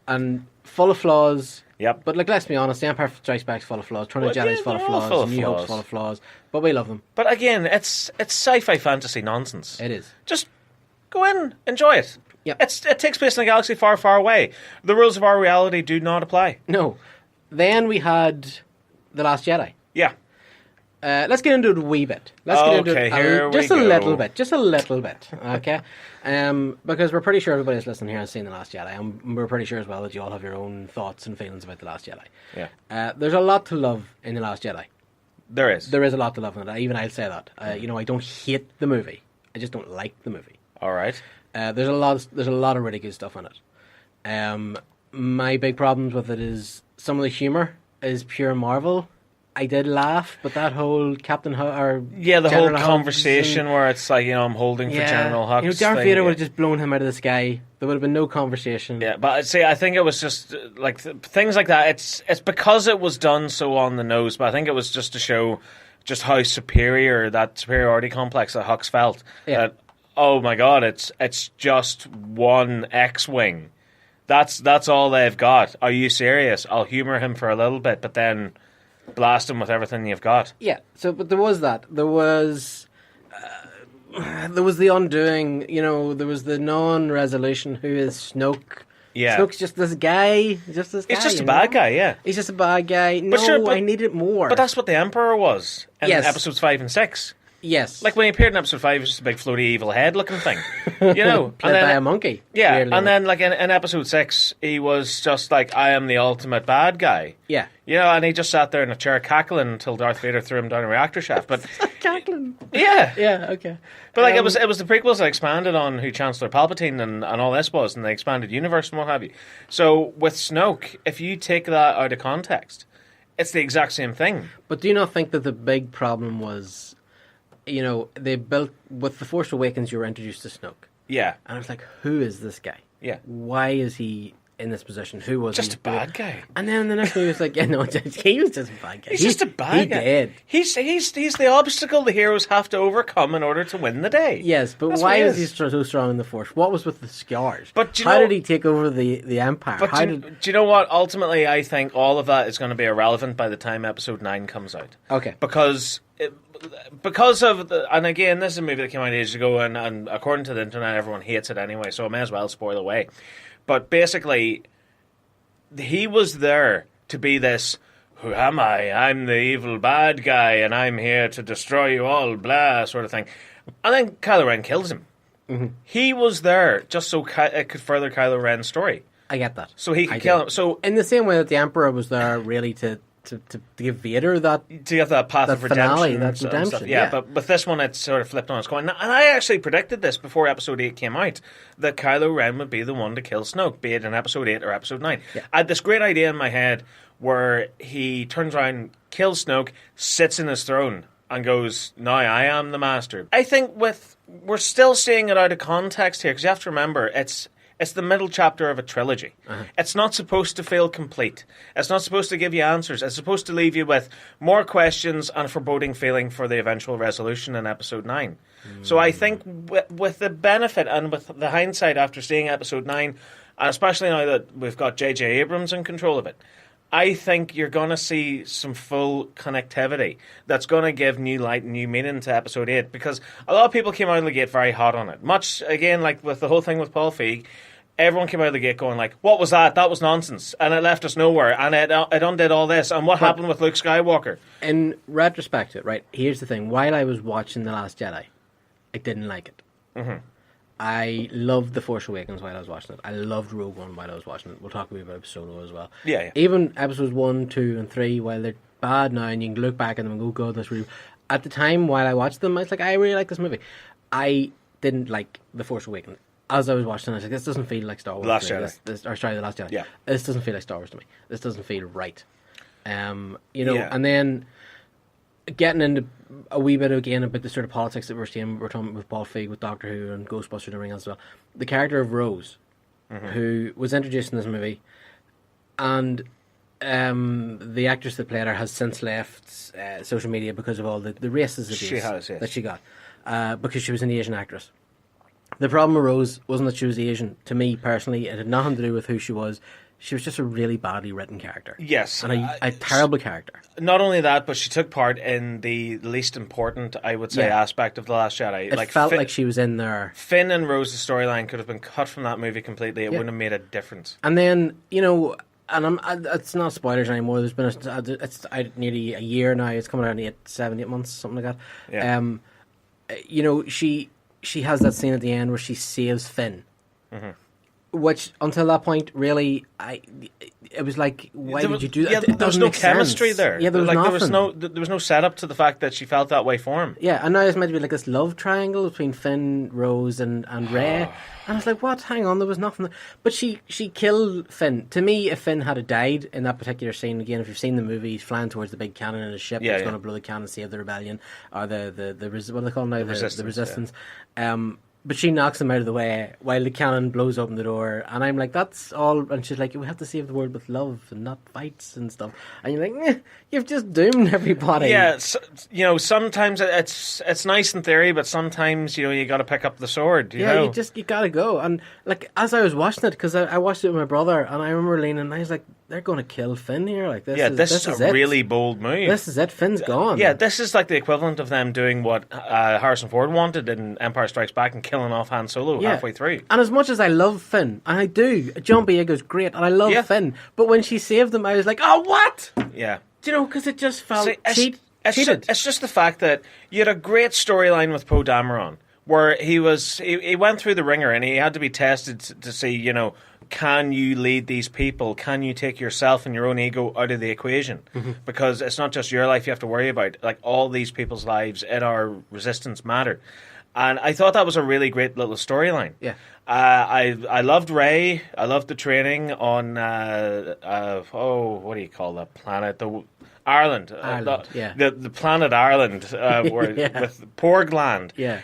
and full of flaws. Yep. But let's be honest, The Empire Strikes Back's full of flaws. Return of the Jedi's full of flaws. New Hope's full of flaws. But we love them. But again, it's sci-fi fantasy nonsense. It is. Just go in, enjoy it. Yep. It takes place in a galaxy far, far away. The rules of our reality do not apply. No. Then we had The Last Jedi. Yeah. Let's get into it a wee bit. Let's get into it just a little bit. Just a little bit. Okay? Because we're pretty sure everybody that's listening here has seen The Last Jedi. And we're pretty sure as well that you all have your own thoughts and feelings about The Last Jedi. Yeah. There's a lot to love in The Last Jedi. There is. There is a lot to love in it. Even I'll say that. I don't hate the movie. I just don't like the movie. All right. There's a lot of really good stuff in it. My big problems with it is some of the humor is pure Marvel. I did laugh, but that whole Captain the whole conversation where it's like, I'm holding for General Hux. Darth Vader would have just blown him out of the sky. There would have been no conversation. Yeah, but see, I think it was just like things like that. It's because it was done so on the nose, but I think it was just to show just how superior that superiority complex that Hux felt. Yeah. That, oh my God, it's just one X-wing. That's all they've got. Are you serious? I'll humor him for a little bit, but then blast him with everything you've got. Yeah. So, but there was that. There was the undoing. There was the non-resolution. Who is Snoke? Yeah. Snoke's just this guy. He's just a bad guy. Yeah. He's just a bad guy. No, I needed more. But that's what the Emperor was in Yes. episodes 5 and 6. Yes. Like when he appeared in episode 5, he was just a big floaty evil head looking thing. Played by a monkey. Yeah, Weirdly and enough. then like in episode 6, he was just like, I am the ultimate bad guy. Yeah. And he just sat there in a chair cackling until Darth Vader threw him down a reactor shaft. But cackling. yeah. Yeah, okay. But like it was the prequels that expanded on who Chancellor Palpatine and all this was, and the expanded universe and what have you. So with Snoke, if you take that out of context, it's the exact same thing. But do you not think that the big problem was, they built, with The Force Awakens, you were introduced to Snoke. Yeah. And I was like, who is this guy? Yeah. Why is he in this position? Who was just he? a bad guy. And then the next movie was like, he was just a bad guy. He's just a bad guy. Did. He's the obstacle the heroes have to overcome in order to win the day. Yes, but That's why what is he so strong in the Force? What was with the scars? But how did he take over the Empire? But do you know what? Ultimately, I think all of that is going to be irrelevant by the time Episode 9 comes out. Okay. Because of and again, this is a movie that came out ages ago, and according to the internet, everyone hates it anyway, so I may as well spoil away. But basically, he was there to be this, who am I? I'm the evil bad guy, and I'm here to destroy you all, blah, sort of thing. And then Kylo Ren kills him. Mm-hmm. He was there just so it could further Kylo Ren's story. I get that. So he could kill him. So in the same way that the Emperor was there really to give Vader that... To get that path of redemption. Finale, that redemption. Yeah, but with this one, it's sort of flipped on its coin. And I actually predicted this before Episode 8 came out, that Kylo Ren would be the one to kill Snoke, be it in Episode 8 or Episode 9. Yeah. I had this great idea in my head where he turns around, kills Snoke, sits in his throne, and goes, now I am the master. I think we're still seeing it out of context here, because you have to remember, it's the middle chapter of a trilogy. Uh-huh. It's not supposed to feel complete. It's not supposed to give you answers. It's supposed to leave you with more questions and a foreboding feeling for the eventual resolution in Episode 9. So I think with the benefit and with the hindsight after seeing Episode 9, and especially now that we've got J.J. Abrams in control of it, I think you're going to see some full connectivity that's going to give new light and new meaning to Episode 8, because a lot of people came out of the gate very hot on it. Much, again, like with the whole thing with Paul Feig, everyone came out of the gate going like, what was that? That was nonsense. And it left us nowhere. And it undid all this. And what happened with Luke Skywalker? In retrospect, right, here's the thing. While I was watching The Last Jedi, I didn't like it. Mm-hmm. I loved The Force Awakens while I was watching it. I loved Rogue One while I was watching it. We'll talk a bit about Solo as well. Yeah. Even episodes 1, 2, and 3, while they're bad now, and you can look back at them and go, God, that's really... At the time, while I watched them, I was like, I really like this movie. I didn't like The Force Awakens. As I was watching, I was like, this doesn't feel like Star Wars. The Last Jedi. The Last Jedi. Yeah. This doesn't feel like Star Wars to me. This doesn't feel right. And then getting into a wee bit again about the sort of politics that we're seeing, we're talking with Paul Feig, with Doctor Who and Ghostbusters and everything else as well. The character of Rose, who was introduced in this movie, and the actress that played her has since left social media because of all the racist abuse she has, yes. that she got, because she was an Asian actress. The problem with Rose wasn't that she was Asian. To me, personally, it had nothing to do with who she was. She was just a really badly written character. Yes. And a terrible character. Not only that, but she took part in the least important, I would say, aspect of The Last Jedi. It felt like she was in there. Finn and Rose's storyline could have been cut from that movie completely. It wouldn't have made a difference. And then, and it's not spoilers anymore. There's been it's nearly a year now. It's coming out in 7, 8 months, something like that. Yeah. She has that scene at the end where she saves Finn. Mm-hmm. Which, until that point, really, it was like, why did you do that? Yeah, there was no chemistry there. Yeah, there was nothing. There was no setup to the fact that she felt that way for him. Yeah, and now it's meant to be like this love triangle between Finn, Rose, and Rey. And I was like, what? Hang on, there was nothing. But she killed Finn. To me, if Finn had died in that particular scene, again, if you've seen the movie, he's flying towards the big cannon in his ship that's going to blow the cannon, save the rebellion, or the what do they call it now? The resistance. But she knocks him out of the way while the cannon blows open the door. And I'm like, that's all. And she's like, we have to save the world with love and not fights and stuff. And you're like, you've just doomed everybody. Yeah, sometimes it's nice in theory, but sometimes, you got to pick up the sword. You know? You got to go. And like, as I was watching it, because I watched it with my brother, and I remember leaning, and I was like, they're going to kill Finn here. Like, this is a really bold move. This is it. Finn's gone. Yeah, this is like the equivalent of them doing what Harrison Ford wanted in Empire Strikes Back and killing off Han Solo halfway through. And as much as I love Finn, and I do, John Boyega's great, and I love Finn, but when she saved him, I was like, oh, what? Yeah. Do because it just felt cheated. It's just the fact that you had a great storyline with Poe Dameron, where he went through the ringer and he had to be tested to see, can you lead these people? Can you take yourself and your own ego out of the equation? Mm-hmm. Because it's not just your life you have to worry about. Like, all these people's lives in our resistance matter. And I thought that was a really great little storyline. Yeah. I loved Rey. I loved the training on, what do you call that planet? Ireland. The planet Ireland with Porgland. Yeah.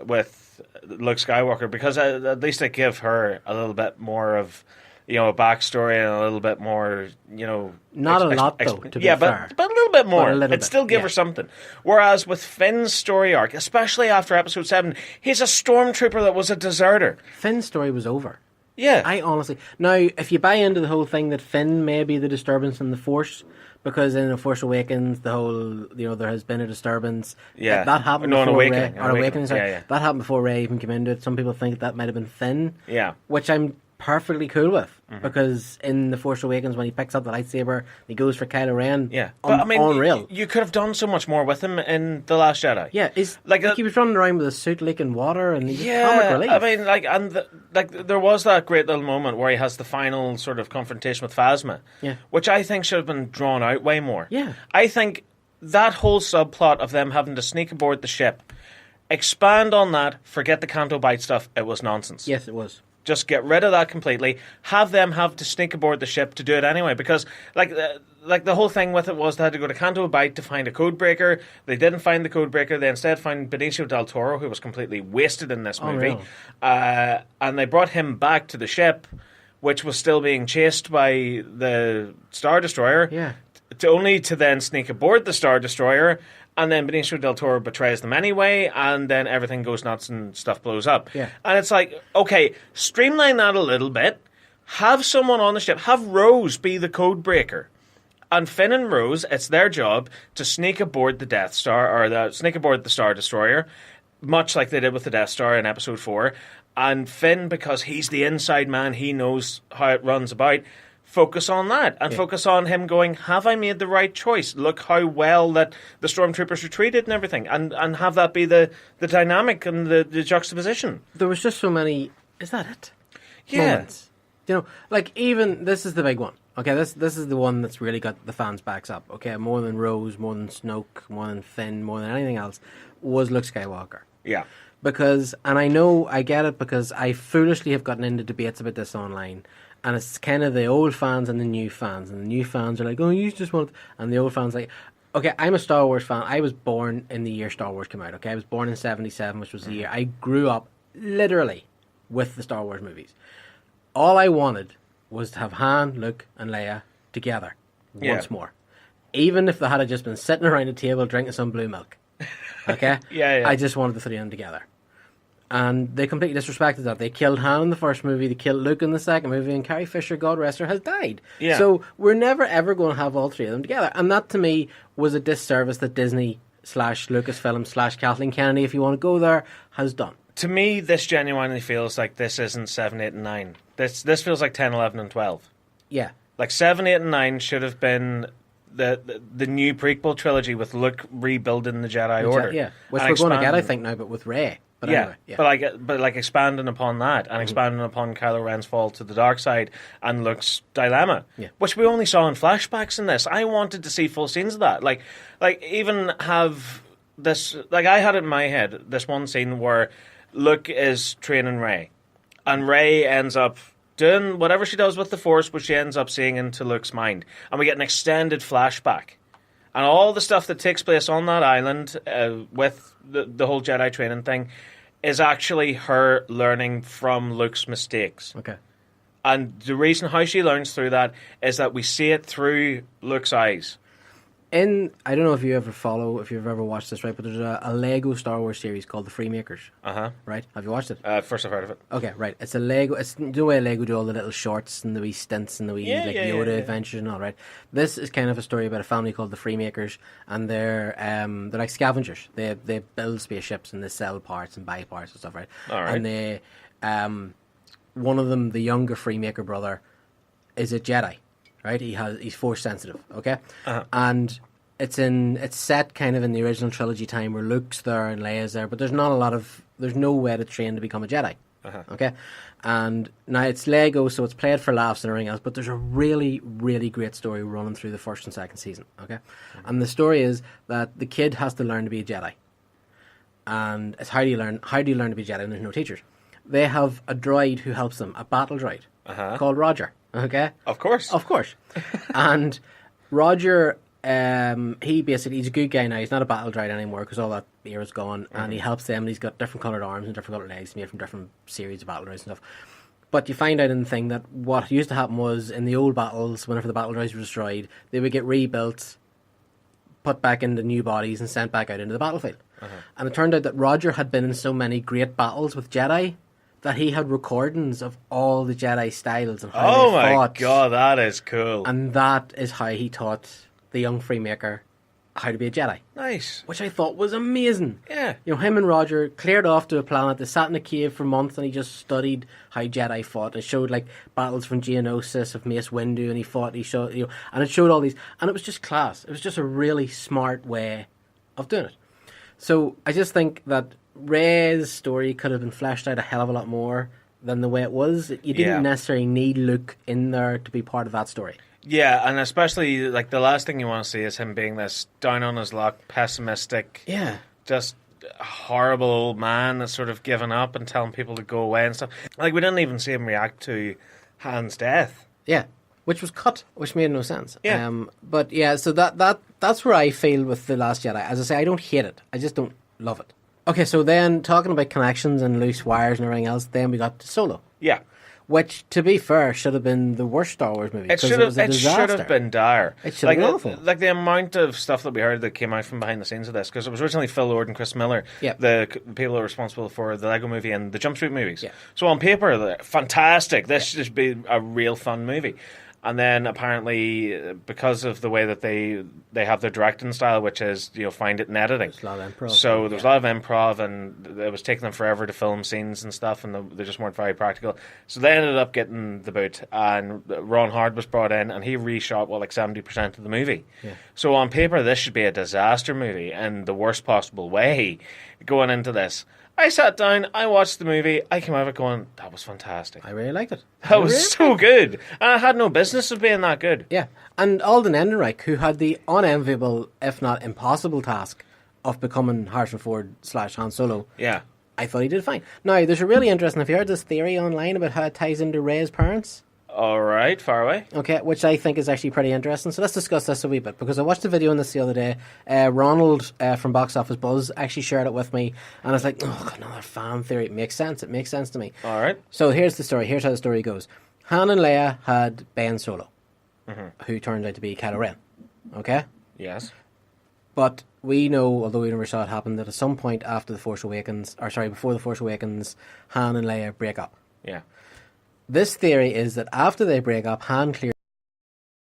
With Luke Skywalker, because at least it gave her a little bit more of, a backstory and a little bit more, Not a lot, though, to be fair. But a little bit more. It'd still give her something. Whereas with Finn's story arc, especially after Episode 7, he's a stormtrooper that was a deserter. Finn's story was over. Yeah. I honestly... Now, if you buy into the whole thing that Finn may be the disturbance in the Force, because in The Force Awakens, the whole, there has been a disturbance. Yeah. That happened before Awakening. Rey... Awakening, sorry. Yeah. That happened before Rey even came into it. Some people think that might have been Finn. Yeah. Which I'm perfectly cool with. Mm-hmm. Because in The Force Awakens, when he picks up the lightsaber, he goes for Kylo Ren. Yeah. But, unreal. You could have done so much more with him in The Last Jedi. Yeah. He was running around with a suit leaking water and he was comic relief. There was that great little moment where he has the final sort of confrontation with Phasma. Yeah. Which I think should have been drawn out way more. Yeah. I think that whole subplot of them having to sneak aboard the ship, expand on that, forget the Canto Bight stuff, it was nonsense. Yes, it was. Just get rid of that completely. Have them have to sneak aboard the ship to do it anyway. Because, the whole thing with it was they had to go to Canto Bight to find a code breaker. They didn't find the code breaker. They instead found Benicio del Toro, who was completely wasted in this movie. Really? And they brought him back to the ship, which was still being chased by the Star Destroyer. Yeah. Only to then sneak aboard the Star Destroyer. And then Benicio del Toro betrays them anyway, and then everything goes nuts and stuff blows up. Yeah. And it's like, okay, streamline that a little bit. Have someone on the ship. Have Rose be the code breaker. And Finn and Rose, it's their job to sneak aboard the Death Star, or sneak aboard the Star Destroyer, much like they did with the Death Star in Episode 4. And Finn, because he's the inside man, he knows how it runs about, focus on that and focus on him going, have I made the right choice? Look how well that the stormtroopers were treated and everything, and have that be the dynamic and the juxtaposition. There was just so many, is that it? Yeah. Moments. Even, this is the big one. Okay, this is the one that's really got the fans' backs up. Okay, more than Rose, more than Snoke, more than Finn, more than anything else, was Luke Skywalker. Yeah. Because, and I know, I get it, because I foolishly have gotten into debates about this online. And it's kind of the old fans and the new fans. And the new fans are like, oh, you just want... And the old fans are like... Okay, I'm a Star Wars fan. I was born in the year Star Wars came out, okay? I was born in 77, which was the year... I grew up, literally, with the Star Wars movies. All I wanted was to have Han, Luke, and Leia together once more. Even if they had just been sitting around a table drinking some blue milk. Okay? Yeah. I just wanted the three of them together. And they completely disrespected that. They killed Han in the first movie, they killed Luke in the second movie, and Carrie Fisher, God rest her, has died. Yeah. So we're never ever going to have all three of them together. And that to me was a disservice that Disney / Lucasfilm / Kathleen Kennedy, if you want to go there, has done. To me, this genuinely feels like this isn't 7, 8, and 9. This feels like 10, 11, and 12. Yeah. Like 7, 8, and 9 should have been the new prequel trilogy with Luke rebuilding the Jedi Order. Yeah, which we're going to get, I think, now, but with Rey. But yeah, anyway, yeah. But like expanding upon that and expanding upon Kylo Ren's fall to the dark side and Luke's dilemma, which we only saw in flashbacks in this. I wanted to see full scenes of that. Like even have this. Like I had it in my head this one scene where Luke is training Rey, and Rey ends up doing whatever she does with the Force, but she ends up seeing into Luke's mind, and we get an extended flashback. And all the stuff that takes place on that island with the whole Jedi training thing is actually her learning from Luke's mistakes. Okay. And the reason how she learns through that is that we see it through Luke's eyes. I don't know if you've ever watched this, right? But there's a Lego Star Wars series called The Freemakers. Right? Have you watched it? First I've heard of it. Okay, right. It's a Lego. It's the way Lego do all the little shorts and the wee stints and the wee Yoda adventures and all. Right. This is kind of a story about a family called the Freemakers, and they're like scavengers. They build spaceships and they sell parts and buy parts and stuff. Right. All right. And they, one of them, the younger Freemaker brother, is a Jedi. Right, he's Force sensitive, okay, and it's set kind of in the original trilogy time where Luke's there and Leia's there, but there's no way to train to become a Jedi, okay, and now it's Lego, so it's played for laughs and everything else, but there's a really, really great story running through the first and second season, okay, and the story is that the kid has to learn to be a Jedi, and it's how do you learn to be a Jedi, and there's no teachers. They have a droid who helps them, a battle droid called Roger. Okay. Of course. And Roger, he's a good guy now. He's not a battle droid anymore because all that era's gone. And he helps them. And he's got different coloured arms and different coloured legs made from different series of battle droids and stuff. But you find out in the thing that what used to happen was in the old battles, whenever the battle droids were destroyed, they would get rebuilt, put back into new bodies, and sent back out into the battlefield. And it turned out that Roger had been in so many great battles with Jedi that he had recordings of all the Jedi styles and how they fought. Oh my god, that is cool. And that is how he taught the young Freemaker how to be a Jedi. Nice. Which I thought was amazing. Yeah. You know, him and Roger cleared off to a planet. They sat in a cave for months and he just studied how Jedi fought. It showed like battles from Geonosis of Mace Windu, and he showed, and it showed all these, and it was just class. It was just a really smart way of doing it. So I just think that Rey's story could have been fleshed out a hell of a lot more than the way it was. You didn't necessarily need Luke in there to be part of that story. Yeah, and especially like the last thing you want to see is him being this down on his luck, pessimistic, just horrible old man that's sort of given up and telling people to go away and stuff. Like we didn't even see him react to Han's death. Yeah, which was cut, which made no sense. Yeah. But yeah, so that's where I feel with The Last Jedi. As I say, I don't hate it. I just don't love it. Okay, so then talking about connections and loose wires and everything else, then we got Solo. Yeah. Which, to be fair, should have been the worst Star Wars movie. It should have been dire. It should have been awful. Like the amount of stuff that we heard that came out from behind the scenes of this, because it was originally Phil Lord and Chris Miller, the people who were responsible for the Lego movie and the Jumpsuit movies. Yeah. So on paper, they're fantastic. This should be a real fun movie. And then apparently, because of the way that they have their directing style, which is find it in editing, there's a lot of improv. So there's a lot of improv, and it was taking them forever to film scenes and stuff, and they just weren't very practical. So they ended up getting the boot, and Ron Howard was brought in, and he reshot like 70% of the movie. Yeah. So on paper, this should be a disaster movie in the worst possible way. Going into this, I sat down, I watched the movie, I came out of it going, that was fantastic. I really liked it. That was so good. And it had no business of being that good. Yeah. And Alden Ehrenreich, who had the unenviable, if not impossible task of becoming Harrison Ford / Han Solo. Yeah. I thought he did fine. Now, there's a really interesting, have you heard this theory online about how it ties into Rey's parents? All right, far away. Okay, which I think is actually pretty interesting. So let's discuss this a wee bit, because I watched a video on this the other day. Ronald from Box Office Buzz actually shared it with me, and I was like, oh, another fan theory. It makes sense. It makes sense to me. All right. So here's the story. Here's how the story goes. Han and Leia had Ben Solo, who turned out to be Kylo Ren. Okay? Yes. But we know, although we never saw it happen, that at some point after The Force Awakens, before The Force Awakens, Han and Leia break up. Yeah. This theory is that after they break up, Han clearly